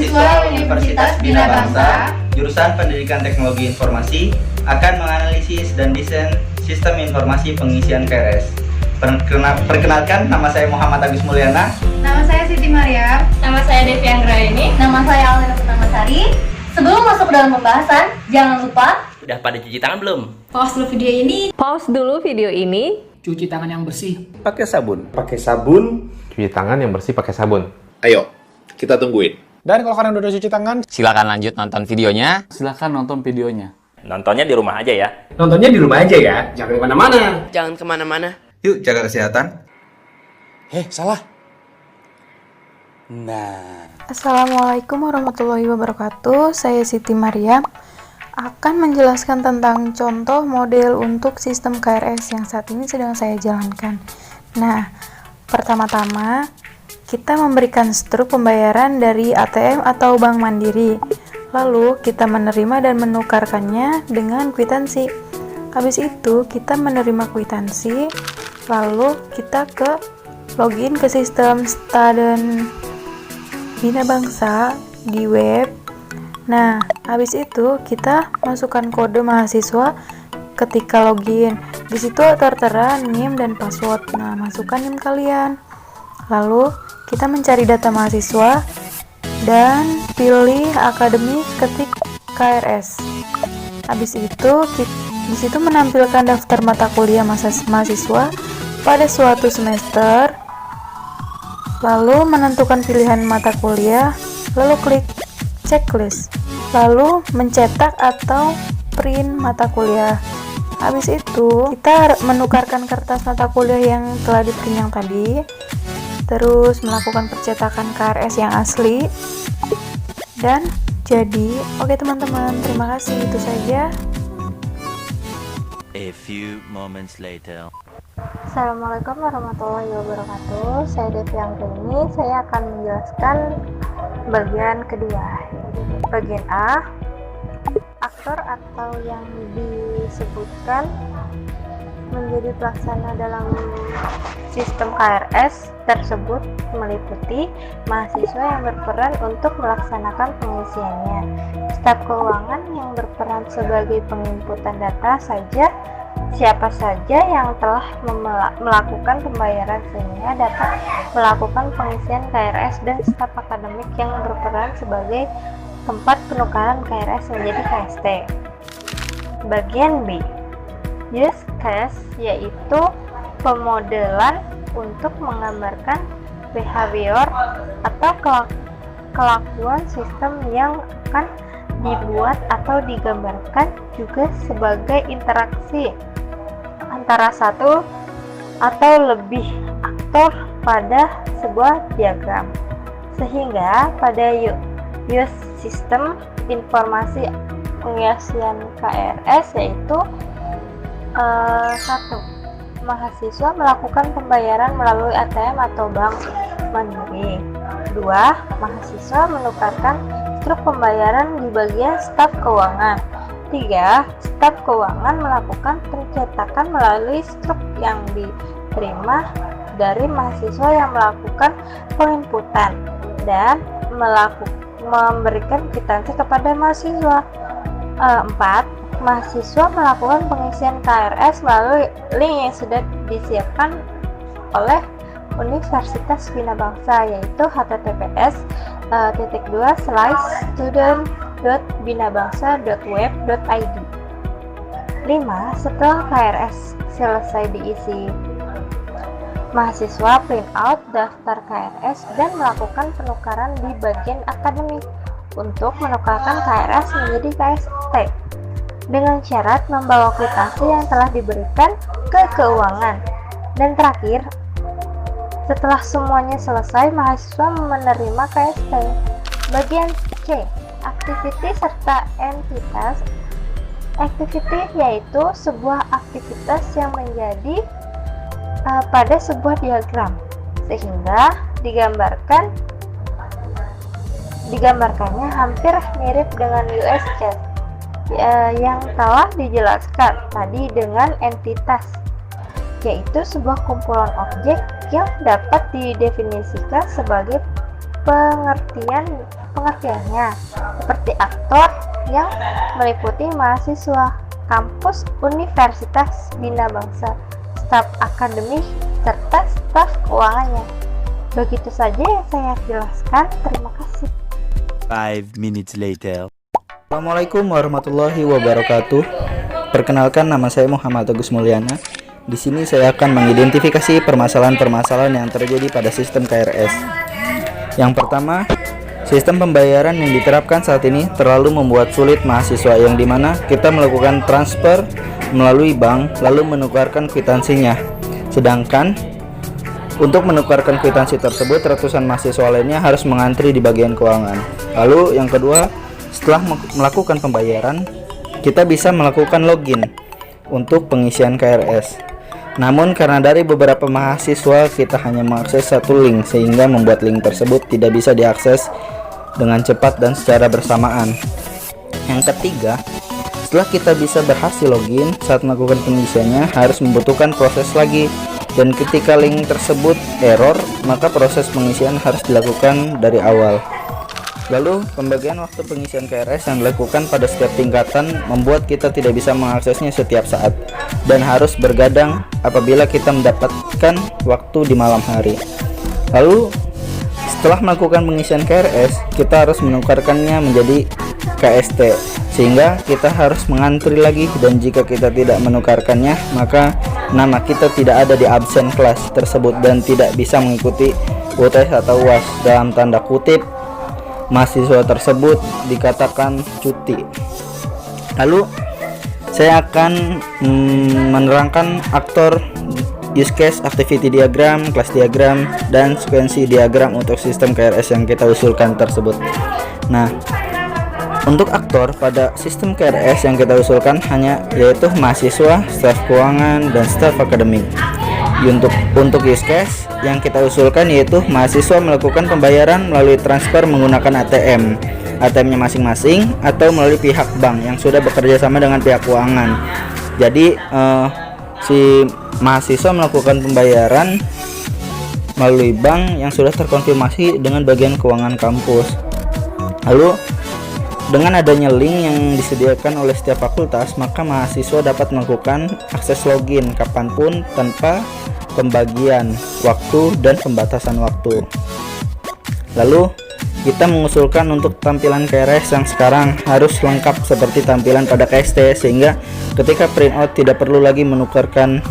mahasiswa Universitas Bina Bangsa, jurusan Pendidikan Teknologi Informasi, akan menganalisis dan desain sistem informasi pengisian KRS. Perkenalkan, nama saya Muhammad Agus Mulyana. Nama saya Siti Maryam. Nama saya Devi Anggraini. Nama saya Alena Purnamasari. Sebelum masuk ke dalam pembahasan, jangan lupa udah pada cuci tangan belum? Pause dulu video ini. Cuci tangan yang bersih. Pakai sabun. Cuci tangan yang bersih pakai sabun. Ayo, kita tungguin. Dan kalau kalian udah cuci tangan, Silakan lanjut nonton videonya. silakan nonton videonya. Nontonnya di rumah aja ya. Nontonnya di rumah aja ya, jangan kemana-mana. Jangan kemana-mana. Yuk, jaga kesehatan. Salah. Assalamualaikum warahmatullahi wabarakatuh. Saya Siti Maryam akan menjelaskan tentang contoh model untuk sistem KRS yang saat ini sedang saya jalankan. Nah, pertama-tama kita memberikan struk pembayaran dari ATM atau Bank Mandiri. Lalu kita menerima dan menukarkannya dengan kwitansi. Habis itu kita menerima kwitansi, lalu kita login ke sistem Staden Bina Bangsa di web. Nah, habis itu kita masukkan kode mahasiswa ketika login. Di situ tertera NIM dan password. Nah, masukkan NIM kalian. Lalu kita mencari data mahasiswa dan pilih akademik, ketik KRS. Habis itu di situ menampilkan daftar mata kuliah mahasiswa pada suatu semester. Lalu menentukan pilihan mata kuliah, lalu klik checklist, lalu mencetak atau print mata kuliah. Habis itu kita menukarkan kertas mata kuliah yang telah di print yang tadi, terus melakukan percetakan KRS yang asli, dan jadi. Oke teman-teman, terima kasih, itu saja. A few moments later. Assalamualaikum warahmatullahi wabarakatuh. Saya Devi Anggraini. Saya akan menjelaskan bagian kedua. Bagian A, aktor atau yang disebutkan menjadi pelaksana dalam sistem KRS tersebut meliputi mahasiswa yang berperan untuk melaksanakan pengisiannya, staf keuangan yang berperan sebagai penginputan data saja, siapa saja yang telah melakukan pembayaran sehingga dapat melakukan pengisian KRS, dan staf akademik yang berperan sebagai tempat penukaran KRS menjadi KST. Bagian B, use case, yaitu pemodelan untuk menggambarkan behavior atau kelakuan sistem yang akan dibuat atau digambarkan, juga sebagai interaksi antara satu atau lebih aktor pada sebuah diagram, sehingga pada use sistem informasi pengisian KRS yaitu 1. Mahasiswa melakukan pembayaran melalui ATM atau Bank Mandiri. 2. Mahasiswa menukarkan struk pembayaran di bagian staf keuangan. 3. Staf keuangan melakukan pencetakan melalui struk yang diterima dari mahasiswa yang melakukan penginputan dan memberikan kwitansi kepada mahasiswa. 4. Mahasiswa melakukan pengisian KRS melalui link yang sudah disiapkan oleh Universitas Bina Bangsa, yaitu https://student.binabangsa.web.id. 5. Setelah KRS selesai diisi, mahasiswa print out daftar KRS dan melakukan penukaran di bagian akademik untuk menukarkan KRS menjadi KST dengan syarat membawa kwitansi yang telah diberikan ke keuangan. Dan terakhir, setelah semuanya selesai, mahasiswa menerima KST. Bagian C, activity serta entitas. Activity yaitu sebuah aktivitas yang menjadi pada sebuah diagram, sehingga digambarkannya hampir mirip dengan use case yang telah dijelaskan tadi. Dengan entitas, yaitu sebuah kumpulan objek yang dapat didefinisikan sebagai pengertiannya seperti aktor yang meliputi mahasiswa kampus Universitas Bina Bangsa, staf akademik, serta staf keuangannya. Begitu saja yang saya jelaskan. Terima kasih. 5 minutes later. Assalamualaikum warahmatullahi wabarakatuh. Perkenalkan, nama saya Muhammad Agus Mulyana. Di sini saya akan mengidentifikasi permasalahan-permasalahan yang terjadi pada sistem KRS. Yang pertama, sistem pembayaran yang diterapkan saat ini terlalu membuat sulit mahasiswa, yang dimana kita melakukan transfer melalui bank lalu menukarkan kwitansinya. Sedangkan untuk menukarkan kwitansi tersebut, ratusan mahasiswa lainnya harus mengantri di bagian keuangan. Lalu yang kedua, setelah melakukan pembayaran, kita bisa melakukan login untuk pengisian KRS. Namun karena dari beberapa mahasiswa kita hanya mengakses satu link, sehingga membuat link tersebut tidak bisa diakses dengan cepat dan secara bersamaan. Yang ketiga, setelah kita bisa berhasil login, saat melakukan pengisiannya harus membutuhkan proses lagi, dan ketika link tersebut error, maka proses pengisian harus dilakukan dari awal. Lalu pembagian waktu pengisian KRS yang dilakukan pada setiap tingkatan membuat kita tidak bisa mengaksesnya setiap saat dan harus bergadang apabila kita mendapatkan waktu di malam hari. Lalu setelah melakukan pengisian KRS, kita harus menukarkannya menjadi KST, sehingga kita harus mengantri lagi, dan jika kita tidak menukarkannya maka nama kita tidak ada di absen kelas tersebut dan tidak bisa mengikuti UTS atau UAS. Dalam tanda kutip, mahasiswa tersebut dikatakan cuti. Lalu saya akan menerangkan aktor, use case, activity diagram, kelas diagram, dan sekuensi diagram untuk sistem KRS yang kita usulkan tersebut. Nah, untuk aktor pada sistem KRS yang kita usulkan hanya yaitu mahasiswa, staf keuangan, dan staf akademik. Untuk use case yang kita usulkan yaitu mahasiswa melakukan pembayaran melalui transfer menggunakan ATM-nya masing-masing atau melalui pihak bank yang sudah bekerja sama dengan pihak keuangan. Jadi si mahasiswa melakukan pembayaran melalui bank yang sudah terkonfirmasi dengan bagian keuangan kampus. Lalu dengan adanya link yang disediakan oleh setiap fakultas, maka mahasiswa dapat melakukan akses login kapanpun tanpa pembagian waktu dan pembatasan waktu. Lalu kita mengusulkan untuk tampilan KRS yang sekarang harus lengkap seperti tampilan pada KST, sehingga ketika printout tidak perlu lagi menukarkan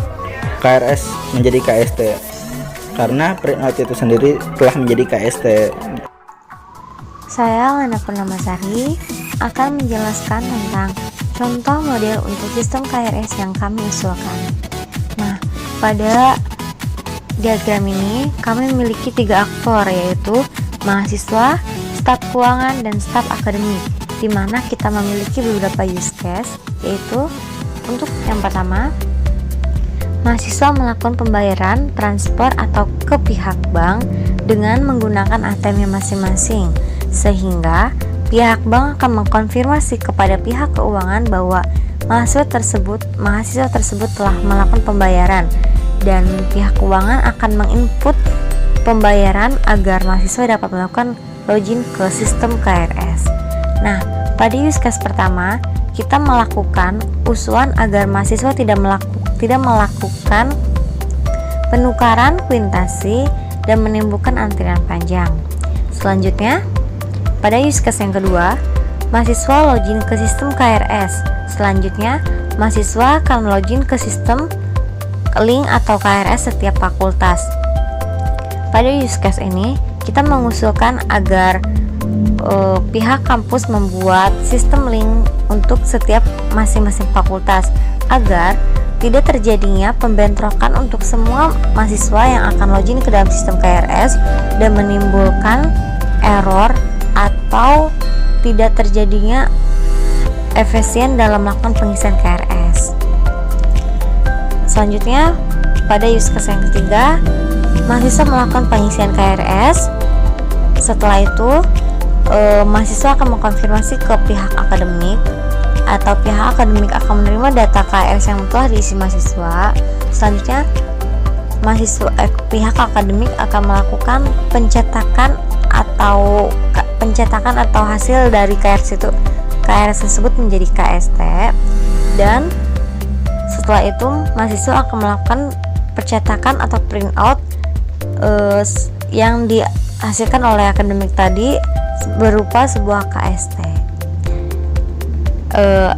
KRS menjadi KST, karena printout itu sendiri telah menjadi KST. Saya Lena Purnamasari akan menjelaskan tentang contoh model untuk sistem KRS yang kami usulkan. Nah, pada diagram ini kami memiliki 3 aktor, yaitu mahasiswa, staf keuangan, dan staf akademik, di mana kita memiliki beberapa use case, yaitu untuk yang pertama, mahasiswa melakukan pembayaran transfer atau ke pihak bank dengan menggunakan ATM-nya masing-masing, sehingga pihak bank akan mengkonfirmasi kepada pihak keuangan bahwa mahasiswa tersebut telah melakukan pembayaran, dan pihak keuangan akan menginput pembayaran agar mahasiswa dapat melakukan login ke sistem KRS. Nah, pada use case pertama, kita melakukan usulan agar mahasiswa tidak melakukan penukaran kwitansi dan menimbulkan antrian panjang. Selanjutnya, pada use case yang kedua, mahasiswa login ke sistem KRS. Selanjutnya, mahasiswa akan login ke sistem link atau KRS setiap fakultas. Pada use case ini, kita mengusulkan agar pihak kampus membuat sistem link untuk setiap masing-masing fakultas agar tidak terjadinya pembentrokan untuk semua mahasiswa yang akan login ke dalam sistem KRS dan menimbulkan error atau tidak terjadinya efisien dalam melakukan pengisian KRS. Selanjutnya, pada use case yang ketiga, mahasiswa melakukan pengisian KRS. Setelah itu, mahasiswa akan mengkonfirmasi ke pihak akademik, atau pihak akademik akan menerima data KRS yang telah diisi mahasiswa. Selanjutnya, pihak akademik akan melakukan pencetakan atau pencetakan atau hasil dari KRS tersebut menjadi KST, dan setelah itu mahasiswa akan melakukan percetakan atau print out yang dihasilkan oleh akademik tadi berupa sebuah KST.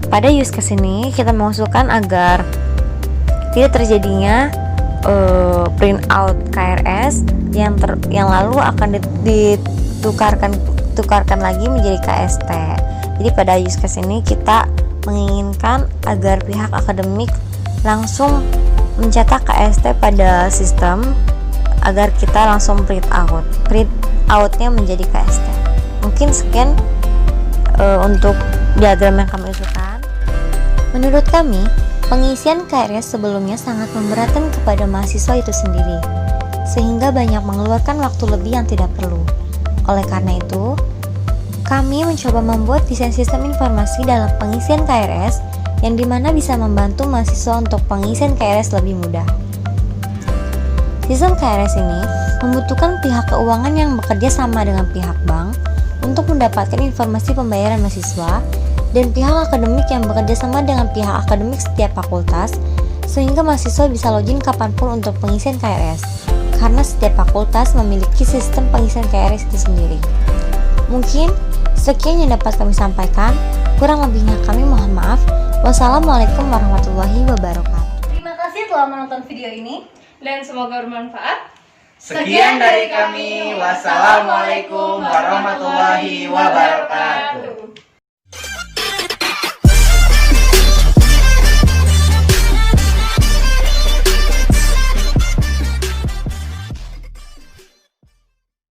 Pada use case ini kita mengusulkan agar tidak terjadinya print out KRS yang lalu akan ditukarkan lagi menjadi KST. Jadi pada use case ini kita menginginkan agar pihak akademik langsung mencetak KST pada sistem agar kita langsung print outnya menjadi KST. Mungkin sekian untuk diagram yang kami usulkan. Menurut kami, pengisian KRS sebelumnya sangat memberatkan kepada mahasiswa itu sendiri, sehingga banyak mengeluarkan waktu lebih yang tidak perlu. Oleh karena itu, kami mencoba membuat desain sistem informasi dalam pengisian KRS yang dimana bisa membantu mahasiswa untuk pengisian KRS lebih mudah. Sistem KRS ini membutuhkan pihak keuangan yang bekerja sama dengan pihak bank untuk mendapatkan informasi pembayaran mahasiswa, dan pihak akademik yang bekerja sama dengan pihak akademik setiap fakultas, sehingga mahasiswa bisa login kapanpun untuk pengisian KRS, karena setiap fakultas memiliki sistem pengisian KRS itu sendiri. Mungkin sekian yang dapat kami sampaikan, kurang lebihnya kami mohon maaf. Wassalamualaikum warahmatullahi wabarakatuh. Terima kasih telah menonton video ini dan semoga bermanfaat. Sekian dari kami. Wassalamualaikum warahmatullahi wabarakatuh.